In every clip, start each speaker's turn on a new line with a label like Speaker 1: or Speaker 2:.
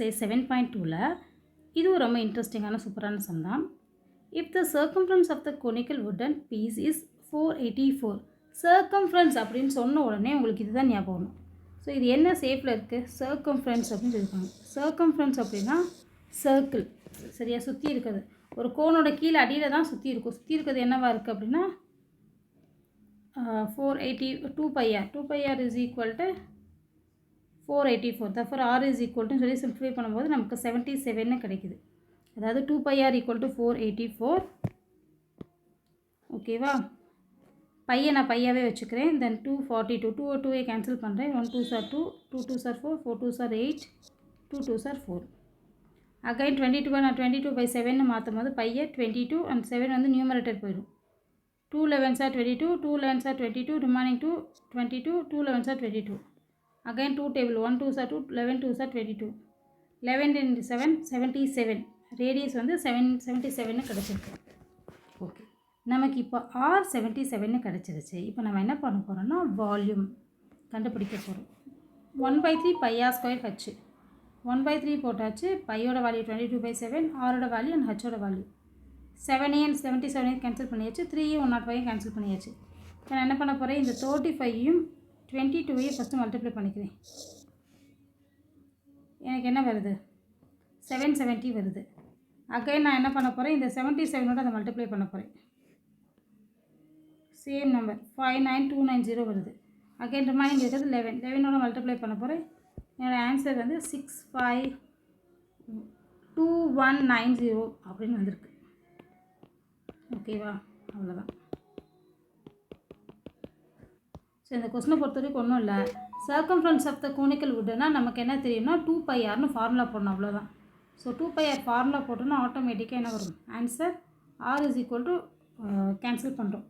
Speaker 1: Exercise 7.2ல இதுவும் ரொம்ப இன்ட்ரெஸ்டிங்கான சூப்பரான சம் தான். If the circumference of the conical wooden piece is 484. Circumference அப்படின்னு சொன்ன உடனே உங்களுக்கு இதுதான் ஞாபகம் வரும். ஸோ இது என்ன ஷேப்பில் இருக்குது? சர்க்கம்ஃபரன்ஸ் அப்படின்னு சொல்லியிருக்காங்க. சர்க்கம்ஃபரன்ஸ் அப்படின்னா சர்க்கிள், சரியா? சுற்றி இருக்கிறது ஒரு கோனோட கீழே அடியில் தான் சுற்றி இருக்கும். சுற்றி இருக்கிறது என்னவா இருக்குது அப்படின்னா 2πr. 2πr is equal to 484. therefore r is equal to சொல்லி சிம்பிளிஃபை பண்ணும்போது நமக்கு 77 கிடைக்குது. அதாவது 2πr equal to 484. ஓகேவா? பையை நான் பையாவே வச்சுக்கிறேன். தென் 242. 2 கேன்சல் பண்ணுறேன். 1 2s are 2, 2 2s are 4, 4 2s are 8, 2 2s are 4. Again 22 நான் 22/7 மாற்றும் போது பையை 22 and 7 வந்து நியூமரேட்டர் போயிடும். 2 11s are 22, 2 11s are 22, remaining 2 22, 2 11s are 22. Again 2 table, 1 2s are 2, 11 2s are 22. 11 into 7 77. Radius வந்து 77 கிடச்சிருக்கு. ஓகே, நமக்கு இப்போ R77 கிடச்சிருச்சு. இப்போ நம்ம என்ன பண்ண போகிறோம்னா வால்யூம் கண்டுபிடிக்க போகிறோம். 1/3 πr²h. 1/3 போட்டாச்சு. பையோட வேல்யூ 22/7, ஆரோட வேல்யூ அண்ட் ஹச்சோட வேல்யூ 7 and 77 கேன்சல் பண்ணியாச்சு. 3 105 கேன்சல் பண்ணியாச்சு. இப்போ நான் என்ன பண்ண போகிறேன், இந்த 35யும் 22ஐயும் ஃபஸ்ட்டு மல்டிப்ளை பண்ணிக்கிறேன். எனக்கு என்ன வருது? 770 வருது. அகைன் நான் என்ன பண்ண போகிறேன், இந்த 77ஓட அதை மல்டிப்ளை பண்ண போகிறேன். சேம் நம்பர் 59290 வருது. அகைன் ரிமைனிங் இருக்கிறது 11. 11ஓட மல்டிப்ளை பண்ண போகிறேன். என்னோடய ஆன்சர் வந்து 652190 அப்படின்னு வந்திருக்கு. ஓகேவா? அவ்வளோதான். ஸோ இந்த கொஸ்டினை பொறுத்த வரைக்கும் ஒன்றும் இல்லை. சர்க்கம்ஃபரன்ஸ் ஆஃப் த கோனிக்கல் வுட்னா நமக்கு என்ன தெரியும்னா 2πrனு ஃபார்முலா போடணும், அவ்வளோதான். ஸோ 2πr ஃபார்முலா போட்டோன்னா ஆட்டோமேட்டிக்காக என்ன வரும்? Answer r is equal to cancel பண்ணுறோம்.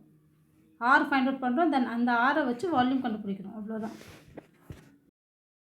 Speaker 1: r ஃபைண்ட் அவுட் பண்ணுறோம். தென் அந்த ஆரை வச்சு வால்யூம் கண்டுபிடிக்கணும், அவ்வளோதான்.